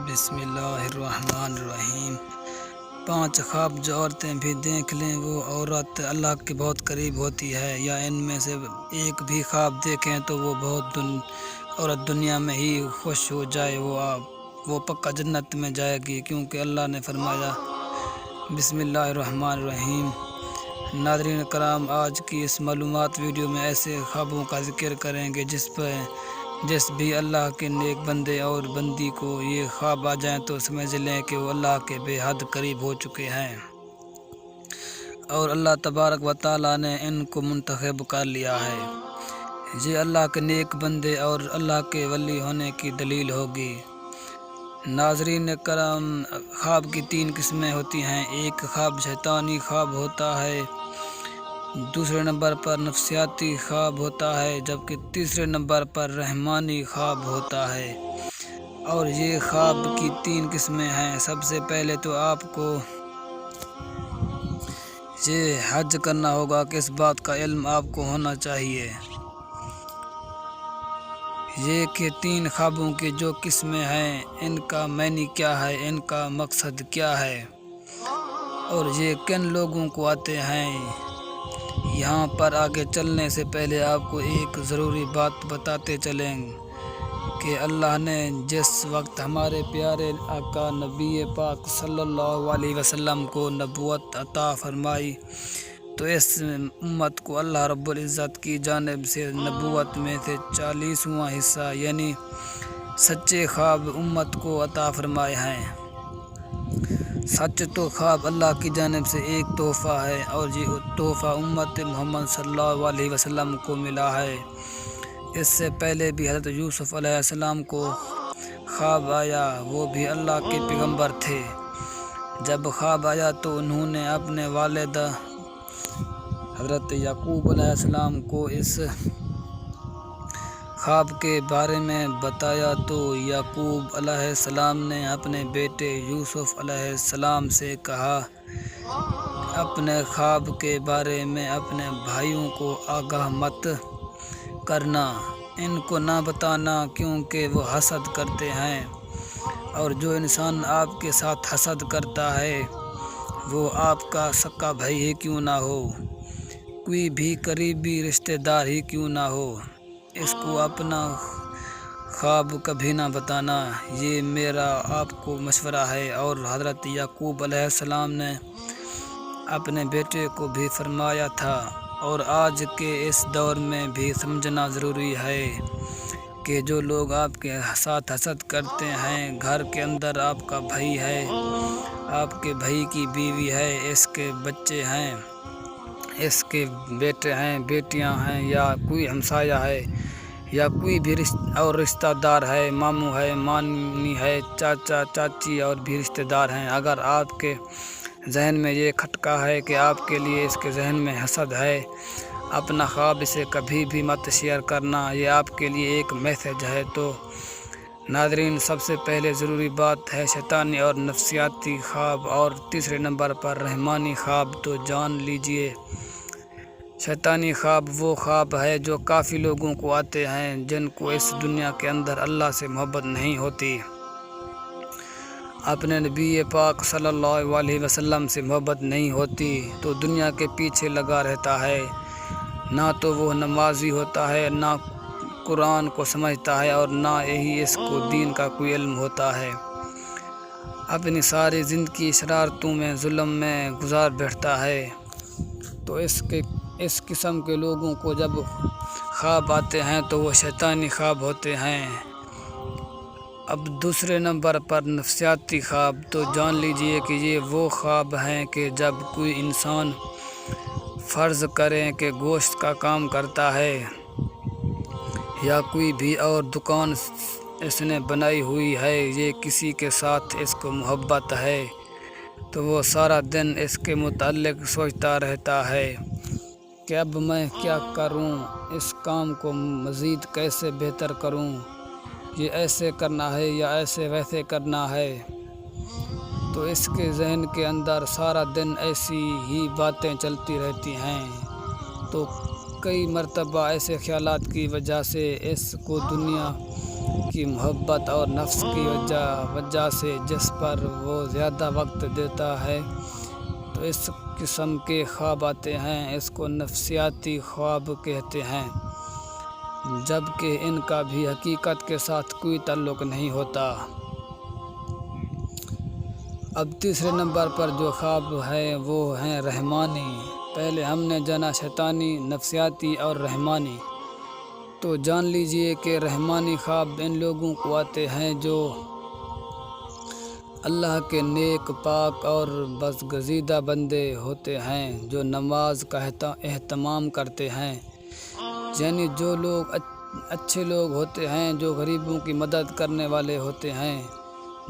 بسم اللہ الرحمن الرحیم۔ 5 خواب جو عورتیں بھی دیکھ لیں وہ عورت اللہ کے بہت قریب ہوتی ہے، یا ان میں سے ایک بھی خواب دیکھیں تو وہ عورت دنیا میں ہی خوش ہو جائے، وہ پکا جنت میں جائے گی، کیونکہ اللہ نے فرمایا۔ بسم اللہ الرحمن الرحیم۔ ناظرین کرام، آج کی اس معلومات ویڈیو میں ایسے خوابوں کا ذکر کریں گے جس بھی اللہ کے نیک بندے اور بندی کو یہ خواب آ جائیں تو سمجھ لیں کہ وہ اللہ کے بے حد قریب ہو چکے ہیں، اور اللہ تبارک و تعالیٰ نے ان کو منتخب کر لیا ہے۔ یہ اللہ کے نیک بندے اور اللہ کے ولی ہونے کی دلیل ہوگی۔ ناظرین کرام، خواب کی 3 قسمیں ہوتی ہیں۔ ایک خواب شیطانی خواب ہوتا ہے، دوسرے نمبر پر نفسیاتی خواب ہوتا ہے، جبکہ تیسرے نمبر پر رحمانی خواب ہوتا ہے۔ اور یہ خواب کی 3 قسمیں ہیں۔ سب سے پہلے تو آپ کو یہ حج کرنا ہوگا کہ اس بات کا علم آپ کو ہونا چاہیے یہ کہ 3 خوابوں کی جو قسمیں ہیں ان کا معنی کیا ہے، ان کا مقصد کیا ہے، اور یہ کن لوگوں کو آتے ہیں۔ یہاں پر آگے چلنے سے پہلے آپ کو ایک ضروری بات بتاتے چلیں کہ اللہ نے جس وقت ہمارے پیارے آقا نبی پاک صلی اللہ علیہ وسلم کو نبوت عطا فرمائی تو اس امت کو اللہ رب العزت کی جانب سے نبوت میں سے 40واں حصہ یعنی سچے خواب امت کو عطا فرمائے ہیں۔ سچ تو خواب اللہ کی جانب سے ایک تحفہ ہے، اور یہ تحفہ امت محمد صلی اللہ علیہ وسلم کو ملا ہے۔ اس سے پہلے بھی حضرت یوسف علیہ السلام کو خواب آیا، وہ بھی اللہ کے پیغمبر تھے۔ جب خواب آیا تو انہوں نے اپنے والد حضرت یعقوب علیہ السلام کو اس خواب کے بارے میں بتایا تو یعقوب علیہ السلام نے اپنے بیٹے یوسف علیہ السلام سے کہا، اپنے خواب کے بارے میں اپنے بھائیوں کو آگاہ مت کرنا، ان کو نہ بتانا، کیونکہ وہ حسد کرتے ہیں، اور جو انسان آپ کے ساتھ حسد کرتا ہے وہ آپ کا سکا بھائی ہی کیوں نہ ہو، کوئی بھی قریبی رشتہ دار ہی کیوں نہ ہو، اس کو اپنا خواب کبھی نہ بتانا، یہ میرا آپ کو مشورہ ہے۔ اور حضرت یعقوب علیہ السلام نے اپنے بیٹے کو بھی فرمایا تھا، اور آج کے اس دور میں بھی سمجھنا ضروری ہے کہ جو لوگ آپ کے ساتھ حسد کرتے ہیں، گھر کے اندر آپ کا بھائی ہے، آپ کے بھائی کی بیوی ہے، اس کے بچے ہیں، اس کے بیٹے ہیں، بیٹیاں ہیں، یا کوئی ہمسایہ ہے، یا کوئی بھی اور رشتہ دار ہے، ماموں ہے، مامی ہے، چاچا چاچی اور بھی رشتہ دار ہیں، اگر آپ کے ذہن میں یہ کھٹکا ہے کہ آپ کے لیے اس کے ذہن میں حسد ہے، اپنا خواب اسے کبھی بھی مت شیئر کرنا، یہ آپ کے لیے ایک میسج ہے۔ تو ناظرین، سب سے پہلے ضروری بات ہے شیطانی اور نفسیاتی خواب، اور تیسرے نمبر پر رحمانی خواب۔ تو جان لیجئے، شیطانی خواب وہ خواب ہے جو کافی لوگوں کو آتے ہیں جن کو اس دنیا کے اندر اللہ سے محبت نہیں ہوتی، اپنے نبی پاک صلی اللہ علیہ وسلم سے محبت نہیں ہوتی، تو دنیا کے پیچھے لگا رہتا ہے، نہ تو وہ نمازی ہوتا ہے، نہ قرآن کو سمجھتا ہے، اور نہ ہی اس کو دین کا کوئی علم ہوتا ہے، اپنی ساری زندگی شرارتوں میں ظلم میں گزار بیٹھتا ہے۔ تو اس قسم کے لوگوں کو جب خواب آتے ہیں تو وہ شیطانی خواب ہوتے ہیں۔ اب دوسرے نمبر پر نفسیاتی خواب۔ تو جان لیجئے کہ یہ وہ خواب ہیں کہ جب کوئی انسان فرض کریں کہ گوشت کا کام کرتا ہے یا کوئی بھی اور دکان اس نے بنائی ہوئی ہے، یہ کسی کے ساتھ اس کو محبت ہے، تو وہ سارا دن اس کے متعلق سوچتا رہتا ہے کہ اب میں کیا کروں، اس کام کو مزید کیسے بہتر کروں، یہ ایسے کرنا ہے یا ایسے ویسے کرنا ہے، تو اس کے ذہن کے اندر سارا دن ایسی ہی باتیں چلتی رہتی ہیں۔ تو کئی مرتبہ ایسے خیالات کی وجہ سے اس کو دنیا کی محبت اور نفس کی وجہ سے جس پر وہ زیادہ وقت دیتا ہے تو اس قسم کے خواب آتے ہیں، اس کو نفسیاتی خواب کہتے ہیں، جبکہ ان کا بھی حقیقت کے ساتھ کوئی تعلق نہیں ہوتا۔ اب تیسرے نمبر پر جو خواب ہے وہ ہیں رحمانی۔ پہلے ہم نے جانا شیطانی، نفسیاتی اور رحمانی، تو جان لیجئے کہ رحمانی خواب ان لوگوں کو آتے ہیں جو اللہ کے نیک، پاک اور برگزیدہ بندے ہوتے ہیں، جو نماز کا اہتمام کرتے ہیں، یعنی جو لوگ اچھے لوگ ہوتے ہیں، جو غریبوں کی مدد کرنے والے ہوتے ہیں،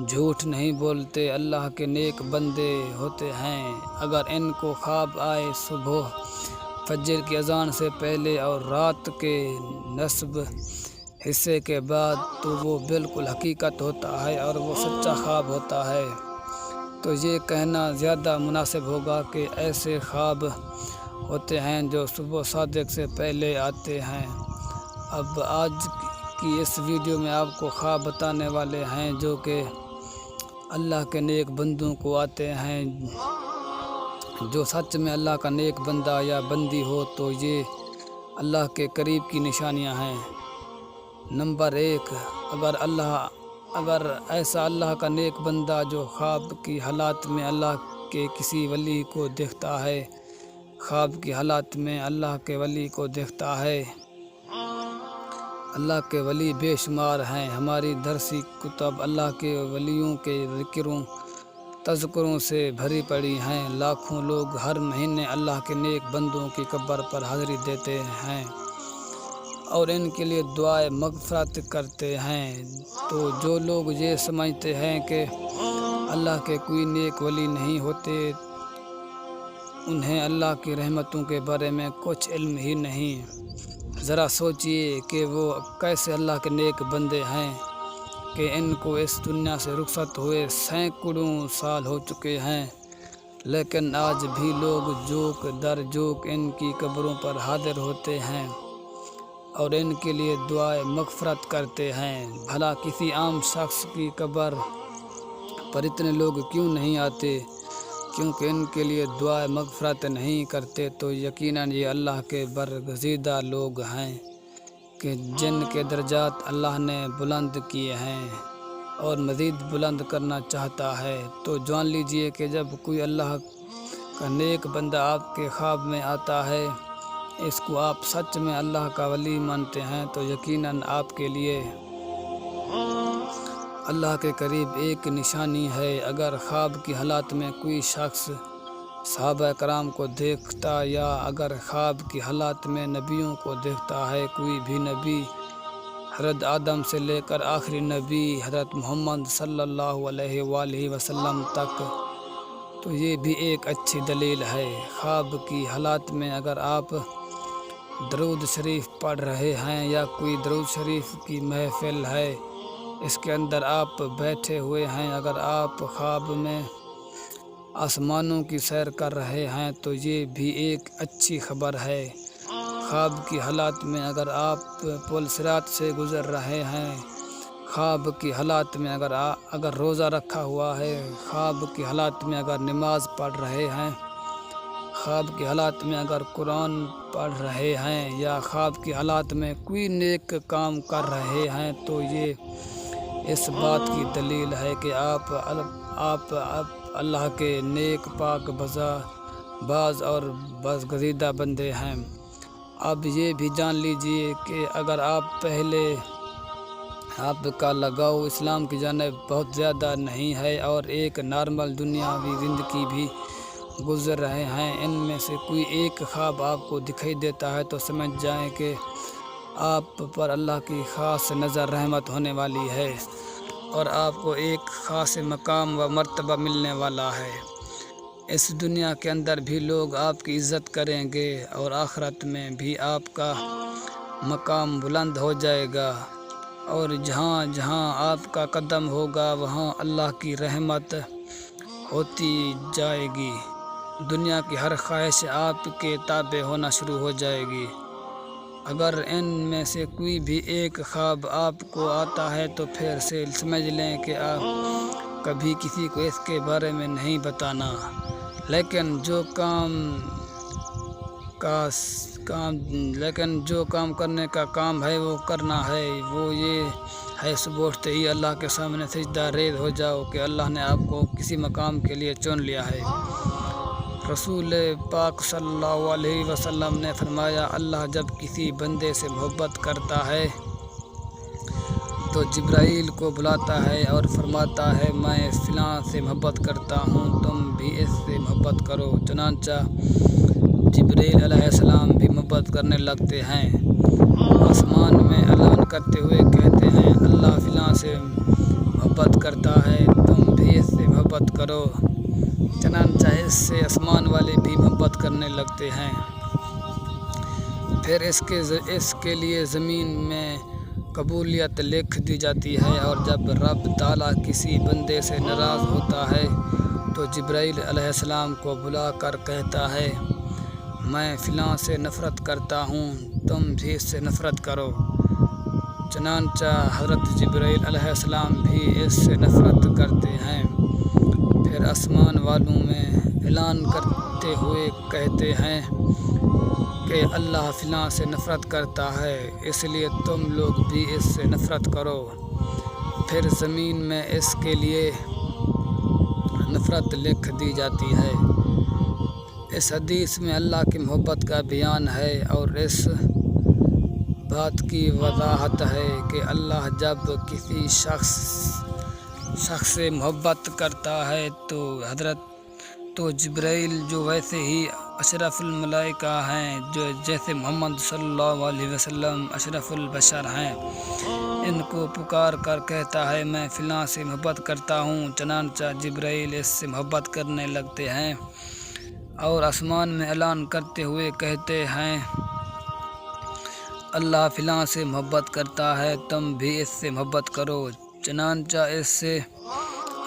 جھوٹ نہیں بولتے، اللہ کے نیک بندے ہوتے ہیں۔ اگر ان کو خواب آئے صبح فجر کی اذان سے پہلے اور رات کے نصف حصے کے بعد، تو وہ بالکل حقیقت ہوتا ہے اور وہ سچا خواب ہوتا ہے۔ تو یہ کہنا زیادہ مناسب ہوگا کہ ایسے خواب ہوتے ہیں جو صبح صادق سے پہلے آتے ہیں۔ اب آج کی اس ویڈیو میں آپ کو خواب بتانے والے ہیں جو کہ اللہ کے نیک بندوں کو آتے ہیں۔ جو سچ میں اللہ کا نیک بندہ یا بندی ہو تو یہ اللہ کے قریب کی نشانیاں ہیں۔ نمبر 1، اگر ایسا اللہ کا نیک بندہ جو خواب کی حالات میں اللہ کے کسی ولی کو دیکھتا ہے، خواب کی حالات میں اللہ کے ولی کو دیکھتا ہے۔ اللہ کے ولی بے شمار ہیں، ہماری درسی کتب اللہ کے ولیوں کے تذکروں سے بھری پڑی ہیں۔ لاکھوں لوگ ہر مہینے اللہ کے نیک بندوں کی قبر پر حاضری دیتے ہیں اور ان کے لیے دعائے مغفرت کرتے ہیں۔ تو جو لوگ یہ سمجھتے ہیں کہ اللہ کے کوئی نیک ولی نہیں ہوتے، انہیں اللہ کی رحمتوں کے بارے میں کچھ علم ہی نہیں۔ ذرا سوچئے کہ وہ کیسے اللہ کے نیک بندے ہیں کہ ان کو اس دنیا سے رخصت ہوئے سینکڑوں سال ہو چکے ہیں، لیکن آج بھی لوگ جوک در جوک ان کی قبروں پر حاضر ہوتے ہیں اور ان کے لیے دعائے مغفرت کرتے ہیں۔ بھلا کسی عام شخص کی قبر پر اتنے لوگ کیوں نہیں آتے؟ کیونکہ ان کے لیے دعائے مغفرت نہیں کرتے۔ تو یقیناً یہ اللہ کے برگزیدہ لوگ ہیں کہ جن کے درجات اللہ نے بلند کیے ہیں اور مزید بلند کرنا چاہتا ہے۔ تو جان لیجئے کہ جب کوئی اللہ کا نیک بندہ آپ کے خواب میں آتا ہے، اس کو آپ سچ میں اللہ کا ولی مانتے ہیں، تو یقیناً آپ کے لیے اللہ کے قریب ایک نشانی ہے۔ اگر خواب کی حالات میں کوئی شخص صحابہ کرام کو دیکھتا یا اگر خواب کی حالات میں نبیوں کو دیکھتا ہے، کوئی بھی نبی حضرت آدم سے لے کر آخری نبی حضرت محمد صلی اللہ علیہ وآلہ وسلم تک، تو یہ بھی ایک اچھی دلیل ہے۔ خواب کی حالات میں اگر آپ درود شریف پڑھ رہے ہیں یا کوئی درود شریف کی محفل ہے، اس کے اندر آپ بیٹھے ہوئے ہیں، اگر آپ خواب میں آسمانوں کی سیر کر رہے ہیں تو یہ بھی ایک اچھی خبر ہے۔ خواب کی حالات میں اگر آپ پل صراط سے گزر رہے ہیں، خواب کی حالات میں اگر روزہ رکھا ہوا ہے، خواب کی حالات میں اگر نماز پڑھ رہے ہیں، خواب کی حالات میں اگر قرآن پڑھ رہے ہیں یا خواب کی حالات میں کوئی نیک کام کر رہے ہیں، تو یہ اس بات کی دلیل ہے کہ آپ اللہ کے نیک پاک باز اور برگزیدہ بندے ہیں۔ اب یہ بھی جان لیجئے کہ اگر آپ کا لگاؤ اسلام کی جانب بہت زیادہ نہیں ہے اور ایک نارمل دنیاوی زندگی بھی گزر رہے ہیں، ان میں سے کوئی ایک خواب آپ کو دکھائی دیتا ہے تو سمجھ جائیں کہ آپ پر اللہ کی خاص نظر رحمت ہونے والی ہے اور آپ کو ایک خاص مقام و مرتبہ ملنے والا ہے۔ اس دنیا کے اندر بھی لوگ آپ کی عزت کریں گے اور آخرت میں بھی آپ کا مقام بلند ہو جائے گا، اور جہاں جہاں آپ کا قدم ہوگا وہاں اللہ کی رحمت ہوتی جائے گی، دنیا کی ہر خواہش آپ کے تابع ہونا شروع ہو جائے گی۔ اگر ان میں سے کوئی بھی ایک خواب آپ کو آتا ہے تو پھر سے سمجھ لیں کہ آپ کبھی کسی کو اس کے بارے میں نہیں بتانا، لیکن جو کام کرنے کا کام ہے وہ کرنا ہے، وہ یہ ہے صبح اٹھتے ہی اللہ کے سامنے سجدہ ریز ہو جاؤ کہ اللہ نے آپ کو کسی مقام کے لیے چن لیا ہے۔ رسول پاک صلی اللہ علیہ وسلم نے فرمایا، اللہ جب کسی بندے سے محبت کرتا ہے تو جبرائیل کو بلاتا ہے اور فرماتا ہے میں فلاں سے محبت کرتا ہوں، تم بھی اس سے محبت کرو۔ چنانچہ جبرائیل علیہ السلام بھی محبت کرنے لگتے ہیں، آسمان میں اعلان کرتے ہوئے کہتے ہیں اللہ فلاں سے محبت کرتا ہے، تم بھی اس سے محبت کرو۔ چنانچہ اس سے آسمان والے بھی محبت کرنے لگتے ہیں۔ پھر اس کے لیے زمین میں قبولیت لکھ دی جاتی ہے، اور جب رب تعالیٰ کسی بندے سے ناراض ہوتا ہے تو جبرائیل علیہ السلام کو بلا کر کہتا ہے میں فلاں سے نفرت کرتا ہوں، تم بھی اس سے نفرت کرو۔ چنانچہ حضرت جبرائیل علیہ السلام بھی اس سے نفرت کرتے ہیں، پھر آسمان والوں میں اعلان کرتے ہوئے کہتے ہیں کہ اللہ فلاں سے نفرت کرتا ہے، اس لیے تم لوگ بھی اس سے نفرت کرو۔ پھر زمین میں اس کے لیے نفرت لکھ دی جاتی ہے۔ اس حدیث میں اللہ کی محبت کا بیان ہے اور اس بات کی وضاحت ہے کہ اللہ جب کسی شخص سے محبت کرتا ہے تو جبرائیل جو ویسے ہی اشرف الملائکہ ہیں، جو جیسے محمد صلی اللہ علیہ وسلم اشرف البشر ہیں، ان کو پکار کر کہتا ہے میں فلاں سے محبت کرتا ہوں۔ چنانچہ جبرائیل اس سے محبت کرنے لگتے ہیں اور آسمان میں اعلان کرتے ہوئے کہتے ہیں اللہ فلاں سے محبت کرتا ہے، تم بھی اس سے محبت کرو۔ چنانچہ اس سے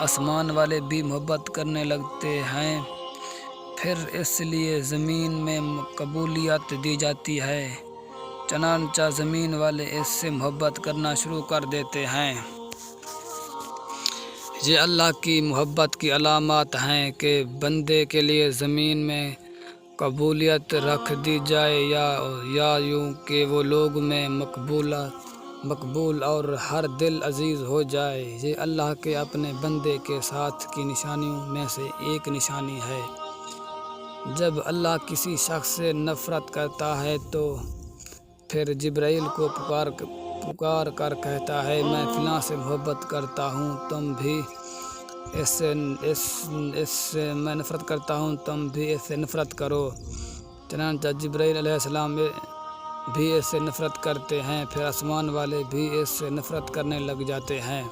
آسمان والے بھی محبت کرنے لگتے ہیں، پھر اس لیے زمین میں قبولیت دی جاتی ہے، چنانچہ زمین والے اس سے محبت کرنا شروع کر دیتے ہیں۔ یہ اللہ کی محبت کی علامات ہیں کہ بندے کے لیے زمین میں قبولیت رکھ دی جائے یا یوں کہ وہ لوگ میں مقبول اور ہر دل عزیز ہو جائے۔ یہ اللہ کے اپنے بندے کے ساتھ کی نشانیوں میں سے ایک نشانی ہے۔ جب اللہ کسی شخص سے نفرت کرتا ہے تو پھر جبرائیل کو پکار کر کہتا ہے میں فلاں سے محبت کرتا ہوں، تم بھی اس سے میں نفرت کرتا ہوں، تم بھی اس سے نفرت کرو۔ چنانچہ جبرائیل علیہ السلام بھی اس سے نفرت کرتے ہیں، پھر آسمان والے بھی اس سے نفرت کرنے لگ جاتے ہیں،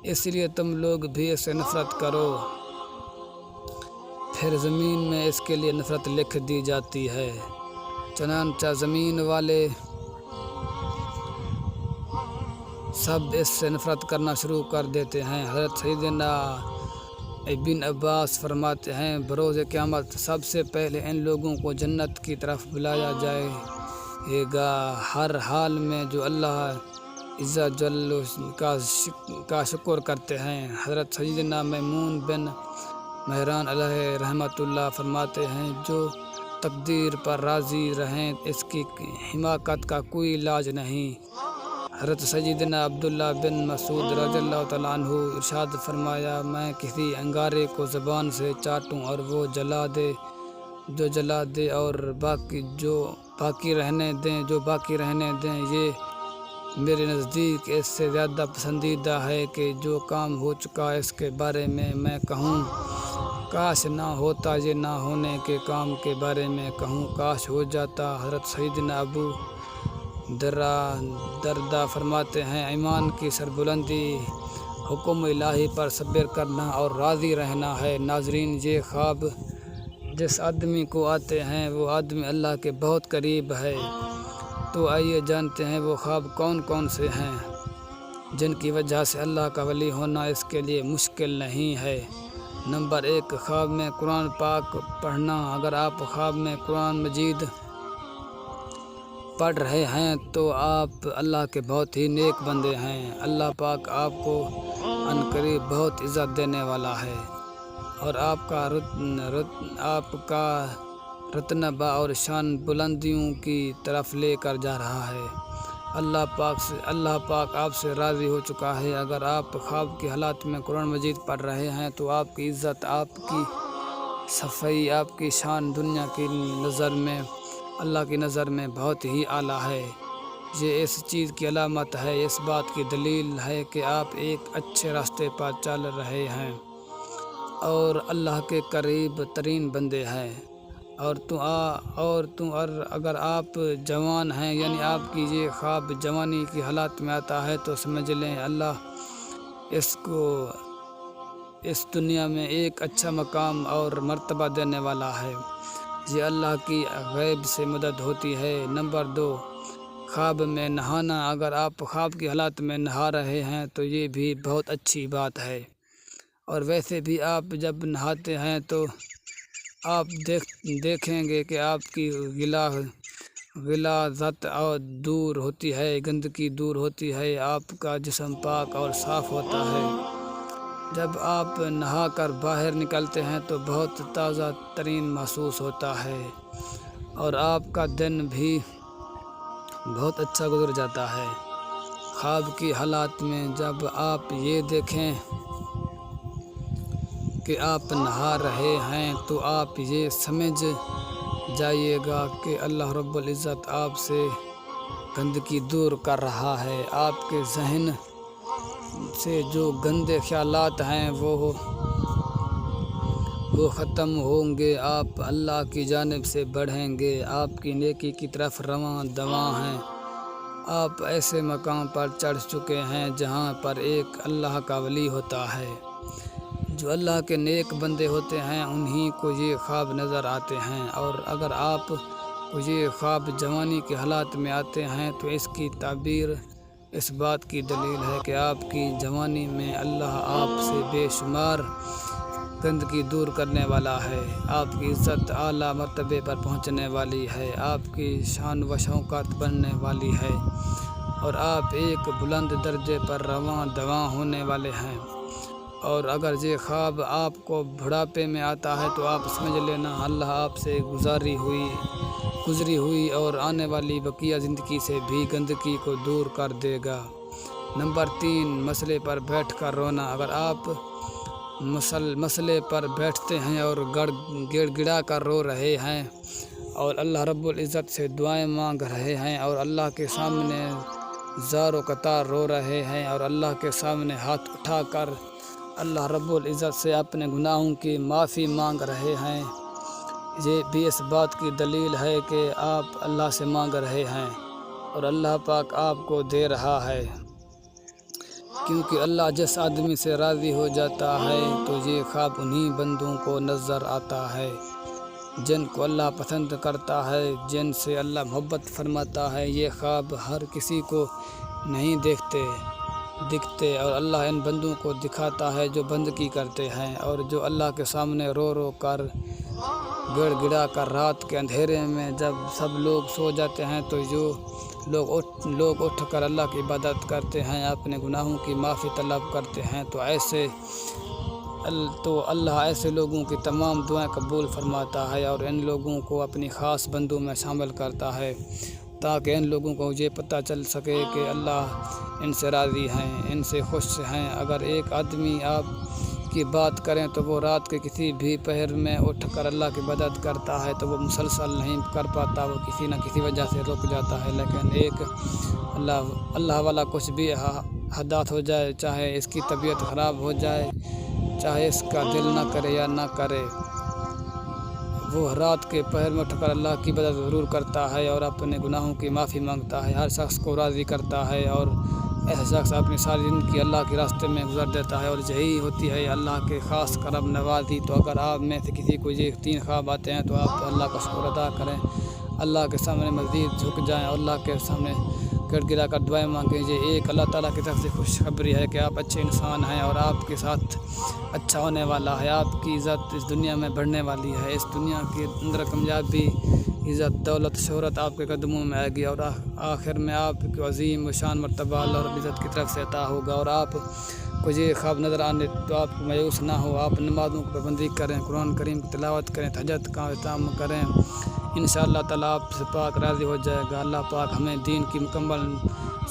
اس لیے تم لوگ بھی اس سے نفرت کرو۔ پھر زمین میں اس کے لیے نفرت لکھ دی جاتی ہے، چنانچہ زمین والے سب اس سے نفرت کرنا شروع کر دیتے ہیں۔ حضرت سیدنا ابن عباس فرماتے ہیں بروز قیامت سب سے پہلے ان لوگوں کو جنت کی طرف بلایا جائے گا، ہر حال میں جو اللہ عز جل کا شکر کرتے ہیں۔ حضرت سیدنا میمون بن مہران علیہ رحمۃ اللہ فرماتے ہیں جو تقدیر پر راضی رہیں اس کی حماقت کا کوئی علاج نہیں۔ حضرت سیدنا عبداللہ بن مسعود رضی اللہ تعالیٰ عنہ ارشاد فرمایا میں کسی انگارے کو زبان سے چاٹوں اور وہ جلا دے اور باقی رہنے دیں، یہ میرے نزدیک اس سے زیادہ پسندیدہ ہے کہ جو کام ہو چکا اس کے بارے میں کہوں کاش نہ ہوتا، یہ نہ ہونے کے کام کے بارے میں کہوں کاش ہو جاتا۔ حضرت سیدنا ابو دردہ فرماتے ہیں ایمان کی سربلندی حکم الہی پر صبر کرنا اور راضی رہنا ہے۔ ناظرین، یہ خواب جس آدمی کو آتے ہیں وہ آدمی اللہ کے بہت قریب ہے، تو آئیے جانتے ہیں وہ خواب کون کون سے ہیں جن کی وجہ سے اللہ کا ولی ہونا اس کے لیے مشکل نہیں ہے۔ نمبر 1، خواب میں قرآن پاک پڑھنا۔ اگر آپ خواب میں قرآن مجید پڑھ رہے ہیں تو آپ اللہ کے بہت ہی نیک بندے ہیں۔ اللہ پاک آپ کو عنقریب بہت عزت دینے والا ہے اور آپ کا رتبہ اور شان بلندیوں کی طرف لے کر جا رہا ہے۔ اللہ پاک آپ سے راضی ہو چکا ہے۔ اگر آپ خواب کی حالت میں قرآن مجید پڑھ رہے ہیں تو آپ کی عزت، آپ کی صفائی، آپ کی شان دنیا کی نظر میں، اللہ کی نظر میں بہت ہی اعلیٰ ہے۔ یہ اس چیز کی علامت ہے، اس بات کی دلیل ہے کہ آپ ایک اچھے راستے پر چل رہے ہیں اور اللہ کے قریب ترین بندے ہیں۔ اگر آپ جوان ہیں، یعنی آپ کی یہ خواب جوانی کی حالت میں آتا ہے، تو سمجھ لیں اللہ اس کو اس دنیا میں ایک اچھا مقام اور مرتبہ دینے والا ہے۔ یہ اللہ کی غیب سے مدد ہوتی ہے۔ نمبر 2، خواب میں نہانا۔ اگر آپ خواب کی حالت میں نہا رہے ہیں تو یہ بھی بہت اچھی بات ہے، اور ویسے بھی آپ جب نہاتے ہیں تو آپ دیکھیں گے کہ آپ کی غلاظت اور دور ہوتی ہے، گندگی دور ہوتی ہے، آپ کا جسم پاک اور صاف ہوتا ہے۔ جب آپ نہا کر باہر نکلتے ہیں تو بہت تازہ ترین محسوس ہوتا ہے اور آپ کا دن بھی بہت اچھا گزر جاتا ہے۔ خواب کی حالات میں جب آپ یہ دیکھیں کہ آپ نہا رہے ہیں تو آپ یہ سمجھ جائیے گا کہ اللہ رب العزت آپ سے گندگی دور کر رہا ہے۔ آپ کے ذہن سے جو گندے خیالات ہیں وہ ختم ہوں گے، آپ اللہ کی جانب سے بڑھیں گے، آپ کی نیکی کی طرف رواں دواں ہیں۔ آپ ایسے مقام پر چڑھ چکے ہیں جہاں پر ایک اللہ کا ولی ہوتا ہے۔ جو اللہ کے نیک بندے ہوتے ہیں انہی کو یہ خواب نظر آتے ہیں، اور اگر آپ کو یہ خواب جوانی کے حالات میں آتے ہیں تو اس کی تعبیر اس بات کی دلیل ہے کہ آپ کی جوانی میں اللہ آپ سے بے شمار گندگی دور کرنے والا ہے، آپ کی عزت اعلیٰ مرتبے پر پہنچنے والی ہے، آپ کی شان و شوکت بڑھنے والی ہے، اور آپ ایک بلند درجے پر رواں دواں ہونے والے ہیں۔ اور اگر یہ خواب آپ کو بڑھاپے میں آتا ہے تو آپ سمجھ لینا اللہ آپ سے گزری ہوئی اور آنے والی بقیہ زندگی سے بھی گندگی کو دور کر دے گا۔ نمبر 3، مسئلے پر بیٹھ کر رونا۔ اگر آپ مسئلے پر بیٹھتے ہیں اور گڑ گڑا کر رو رہے ہیں اور اللہ رب العزت سے دعائیں مانگ رہے ہیں اور اللہ کے سامنے زار و قطار رو رہے ہیں اور اللہ کے سامنے ہاتھ اٹھا کر اللہ رب العزت سے اپنے گناہوں کی معافی مانگ رہے ہیں، یہ بھی اس بات کی دلیل ہے کہ آپ اللہ سے مانگ رہے ہیں اور اللہ پاک آپ کو دے رہا ہے، کیونکہ اللہ جس آدمی سے راضی ہو جاتا ہے تو یہ خواب انہی بندوں کو نظر آتا ہے جن کو اللہ پسند کرتا ہے، جن سے اللہ محبت فرماتا ہے۔ یہ خواب ہر کسی کو نہیں دکھتے اور اللہ ان بندوں کو دکھاتا ہے جو بندگی کرتے ہیں اور جو اللہ کے سامنے رو رو کر گڑ گڑا کر رات کے اندھیرے میں جب سب لوگ سو جاتے ہیں تو جو لوگ اٹھ کر اللہ کی عبادت کرتے ہیں، اپنے گناہوں کی معافی طلب کرتے ہیں، تو اللہ ایسے لوگوں کی تمام دعائیں قبول فرماتا ہے اور ان لوگوں کو اپنی خاص بندوں میں شامل کرتا ہے تاکہ ان لوگوں کو یہ پتہ چل سکے کہ اللہ ان سے راضی ہیں، ان سے خوش ہیں۔ اگر ایک آدمی آپ کی بات کریں تو وہ رات کے کسی بھی پہر میں اٹھ کر اللہ کی عبادت کرتا ہے تو وہ مسلسل نہیں کر پاتا، وہ کسی نہ کسی وجہ سے رک جاتا ہے، لیکن ایک اللہ والا کچھ بھی حدث ہو جائے، چاہے اس کی طبیعت خراب ہو جائے، چاہے اس کا دل نہ کرے یا نہ کرے، وہ رات کے پہر میں اٹھ کر اللہ کی عبادت ضرور کرتا ہے اور اپنے گناہوں کی معافی مانگتا ہے، ہر شخص کو راضی کرتا ہے اور ایسا شخص اپنی ساری زندگی اللہ کے راستے میں گزر دیتا ہے، اور یہی ہوتی ہے اللہ کے خاص کرم نوازی۔ تو اگر آپ میں سے کسی کو یہ 3 خواب آتے ہیں تو آپ اللہ کا شکر ادا کریں، اللہ کے سامنے مزید جھک جائیں اور اللہ کے سامنے گڑ گڑا کر دعائیں مانگیں۔ یہ ایک اللہ تعالیٰ کی طرف سے خوشخبری ہے کہ آپ اچھے انسان ہیں اور آپ کے ساتھ اچھا ہونے والا ہے، آپ کی عزت اس دنیا میں بڑھنے والی ہے، اس دنیا کے اندر کامیابی عزت دولت شہرت آپ کے قدموں میں آئے گی، اور آخر میں آپ کو عظیم و شان مرتبہ اللہ رب العزت کی طرف سے عطا ہوگا، اور آپ کو یہ خواب نظر آنے تو آپ کو مایوس نہ ہو، آپ نمازوں کی پابندی کریں، قرآن کریم کی تلاوت کریں، تہجد کا اہتمام کریں، انشاءاللہ تعالیٰ آپ سے پاک راضی ہو جائے گا۔ اللہ پاک ہمیں دین کی مکمل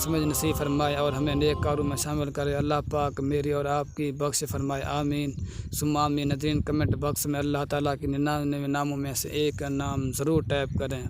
سمجھ نصیب فرمائے اور ہمیں نیک کاروں میں شامل کرے۔ اللہ پاک میری اور آپ کی بخش فرمائے، آمین ثم آمین۔ ناظرین کمنٹ باکس میں اللہ تعالیٰ کے 99 ناموں میں سے ایک نام ضرور ٹائپ کریں۔